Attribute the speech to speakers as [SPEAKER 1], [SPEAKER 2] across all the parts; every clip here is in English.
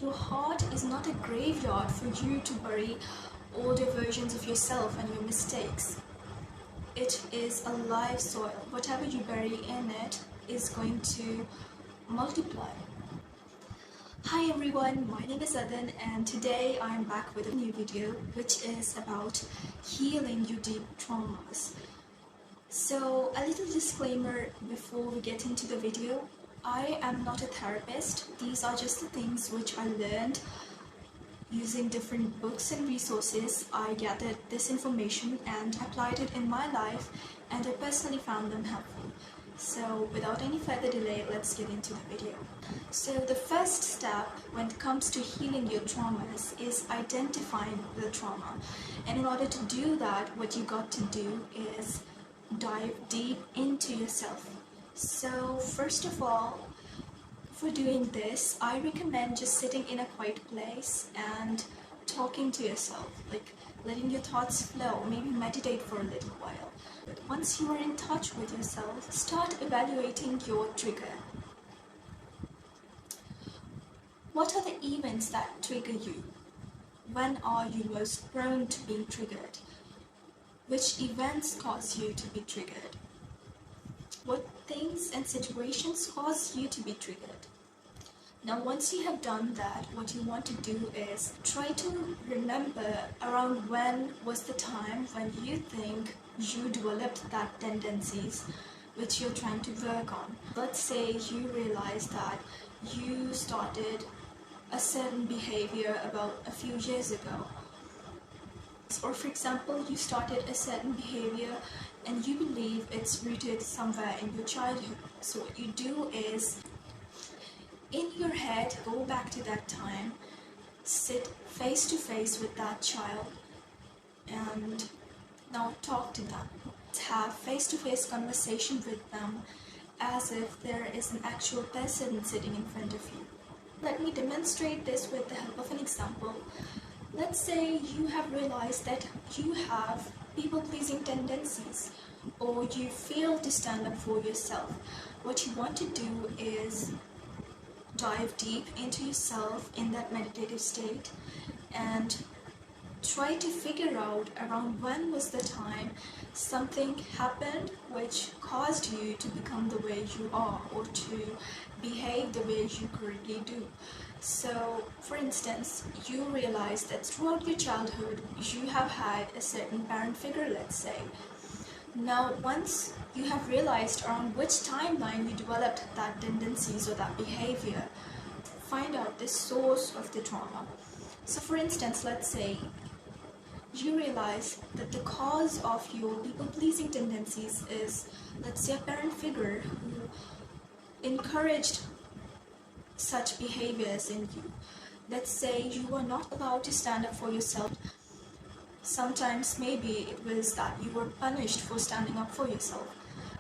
[SPEAKER 1] Your heart is not a graveyard for you to bury older versions of yourself and your mistakes. It is a live soil. Whatever you bury in it is going to multiply. Hi everyone, my name is Adan and today I am back with a new video which is about healing your deep traumas. So a little disclaimer before we get into the video. I am not a therapist. These are just the things which I learned using different books and resources. I gathered this information and applied it in my life, and I personally found them helpful. So without any further delay, let's get into the video. So the first step when it comes to healing your traumas is identifying the trauma. And in order to do that, what you got to do is dive deep into yourself. So first of all, for doing this, I recommend just sitting in a quiet place and talking to yourself, like letting your thoughts flow, maybe meditate for a little while. But once you are in touch with yourself, start evaluating your trigger. What are the events that trigger you? When are you most prone to being triggered? Which events cause you to be triggered? What things and situations cause you to be triggered? Now, once you have done that, what you want to do is try to remember around when was the time when you think you developed that tendencies which you're trying to work on. Let's say you realize that you started a certain behavior about a few years ago. Or for example, you started a certain behavior and you believe it's rooted somewhere in your childhood. So what you do is, in your head, go back to that time, sit face to face with that child and now talk to them. Have face-to-face conversation with them as if there is an actual person sitting in front of you. Let me demonstrate this with the help of an example. Let's say you have realized that you have people-pleasing tendencies or you fail to stand up for yourself. What you want to do is dive deep into yourself in that meditative state and try to figure out around when was the time something happened which caused you to become the way you are or to behave the way you currently do. So, for instance, you realize that throughout your childhood you have had a certain parent figure, let's say. Now, once you have realized around which timeline you developed that tendencies or that behavior, find out the source of the trauma. So, for instance, let's say you realize that the cause of your people-pleasing tendencies is, let's say, a parent figure who encouraged such behaviors in you. Let's say you were not allowed to stand up for yourself. Sometimes maybe it was that you were punished for standing up for yourself.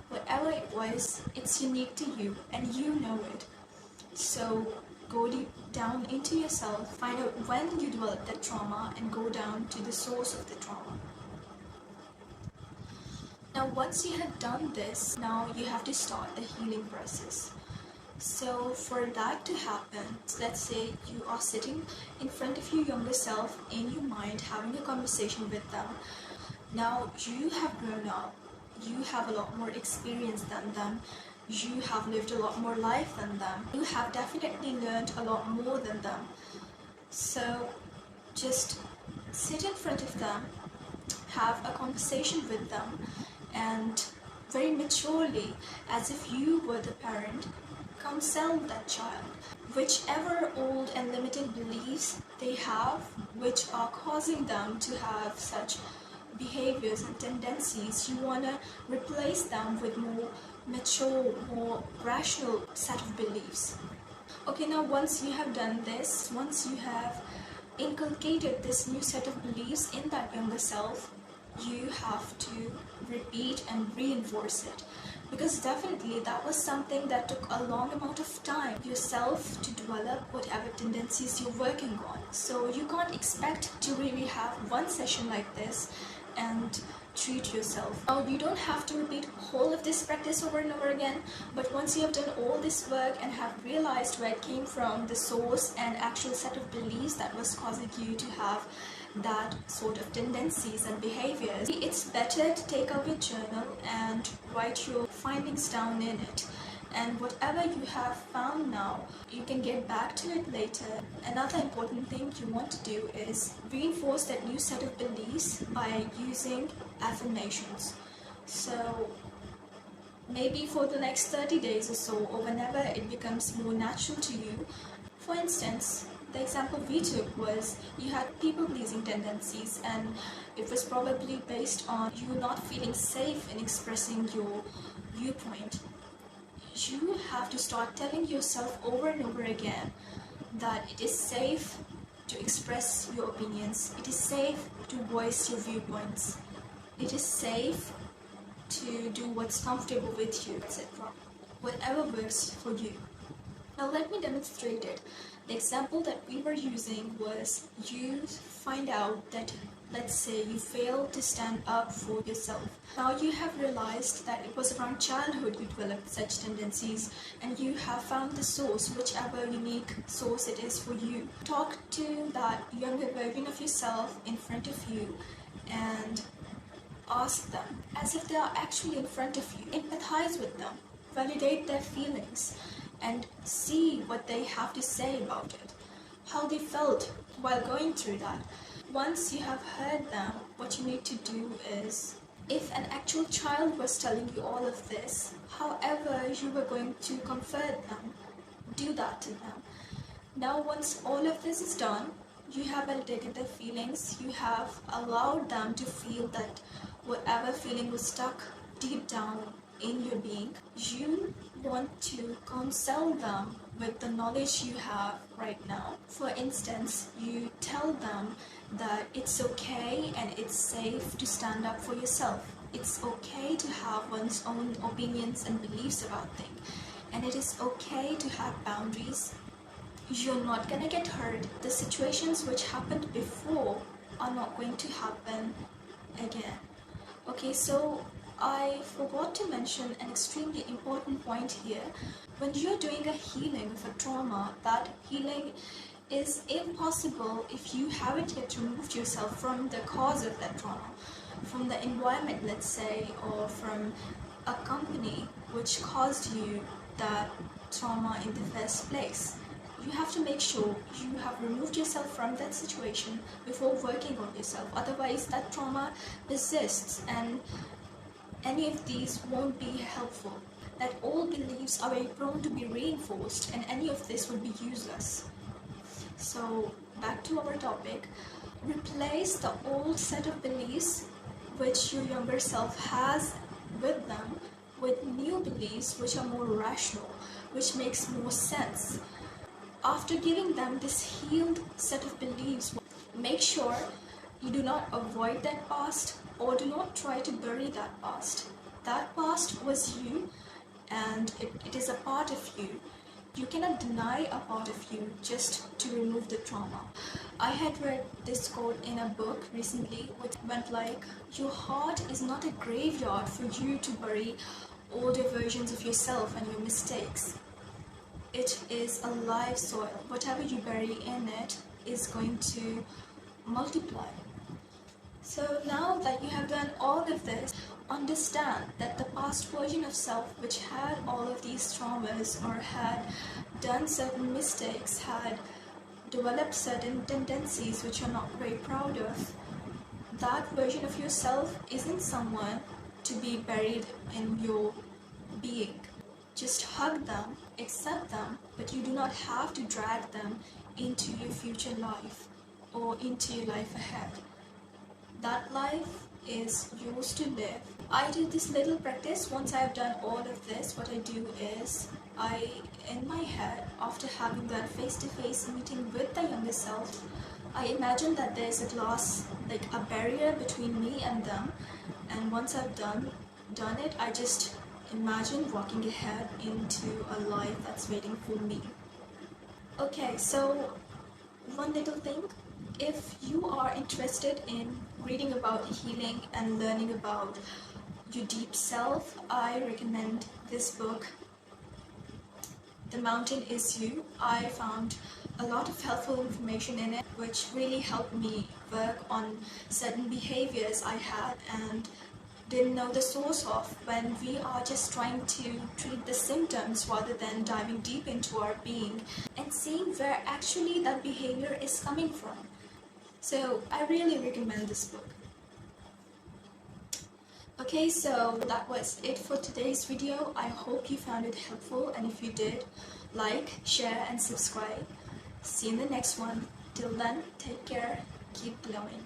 [SPEAKER 1] Whatever it was, it's unique to you and you know it. So go deep down into yourself, find out when you developed that trauma and go down to the source of the trauma. Now once you have done this, now you have to start the healing process. So for that to happen, let's say you are sitting in front of your younger self in your mind, having a conversation with them. Now you have grown up, you have a lot more experience than them, you have lived a lot more life than them, you have definitely learned a lot more than them. So just sit in front of them, have a conversation with them, and very maturely, as if you were the parent, counsel that child. Whichever old and limited beliefs they have, which are causing them to have such behaviors and tendencies, you want to replace them with more mature, more rational set of beliefs. Okay, now once you have done this, once you have inculcated this new set of beliefs in that younger self, you have to repeat and reinforce it. Because definitely that was something that took a long amount of time yourself to develop whatever tendencies you're working on. So you can't expect to really have one session like this and treat yourself. Now, you don't have to repeat all of this practice over and over again, but once you have done all this work and have realized where it came from, the source and actual set of beliefs that was causing you to have that sort of tendencies and behaviors, it's better to take out your journal and write your findings down in it. And whatever you have found now, you can get back to it later. Another important thing you want to do is reinforce that new set of beliefs by using affirmations. So maybe for the next 30 days or so, or whenever it becomes more natural to you. For instance, the example we took was you had people-pleasing tendencies, and it was probably based on you not feeling safe in expressing your viewpoint. You have to start telling yourself over and over again that it is safe to express your opinions, it is safe to voice your viewpoints, it is safe to do what's comfortable with you, etc. Whatever works for you. Now let me demonstrate it. The example that we were using was you find out that, let's say, you fail to stand up for yourself. Now you have realized that it was around childhood you developed such tendencies, and you have found the source, whichever unique source it is for you. Talk to that younger version of yourself in front of you and ask them as if they are actually in front of you. Empathize with them, validate their feelings, and see what they have to say about it, how they felt while going through that. Once you have heard them, what you need to do is, if an actual child was telling you all of this, however you were going to comfort them, do that to them. Now once all of this is done, you have validated their feelings, you have allowed them to feel that whatever feeling was stuck deep down in your being, you want to counsel them with the knowledge you have right now. For instance, you tell them that it's okay and it's safe to stand up for yourself. It's okay to have one's own opinions and beliefs about things, and it is okay to have boundaries. You're not gonna get hurt. The situations which happened before are not going to happen again. Okay, so I forgot to mention an extremely important point here. When you're doing a healing of a trauma, that healing is impossible if you haven't yet removed yourself from the cause of that trauma, from the environment, let's say, or from a company which caused you that trauma in the first place. You have to make sure you have removed yourself from that situation before working on yourself. Otherwise, that trauma persists, and any of these won't be helpful. That all beliefs are very prone to be reinforced, and any of this would be useless. So back to our topic. Replace the old set of beliefs which your younger self has with them with new beliefs which are more rational, which makes more sense. After giving them this healed set of beliefs, make sure you do not avoid that past or do not try to bury that past. That past was you, and it is a part of you. You cannot deny a part of you just to remove the trauma. I had read this quote in a book recently which went like, your heart is not a graveyard for you to bury older versions of yourself and your mistakes. It is a live soil. Whatever you bury in it is going to multiply. So now that you have done all of this, understand that the past version of self which had all of these traumas or had done certain mistakes, had developed certain tendencies which you're not very proud of, that version of yourself isn't someone to be buried in your being. Just hug them, accept them, but you do not have to drag them into your future life or into your life ahead. That life is yours to live. I do this little practice. Once I have done all of this, what I do is in my head, after having that face-to-face meeting with the younger self, I imagine that there's a glass, like a barrier between me and them, and once I've done it, I just imagine walking ahead into a life that's waiting for me. Okay, so one little thing, If you are interested in reading about healing and learning about your deep self, I recommend this book, The Mountain Is You. I found a lot of helpful information in it, which really helped me work on certain behaviors I had and didn't know the source of, when we are just trying to treat the symptoms rather than diving deep into our being and seeing where actually that behavior is coming from. So I really recommend this book. Okay, so that was it for today's video. I hope you found it helpful, and if you did, like, share and subscribe. See you in the next one. Till then, take care, keep glowing.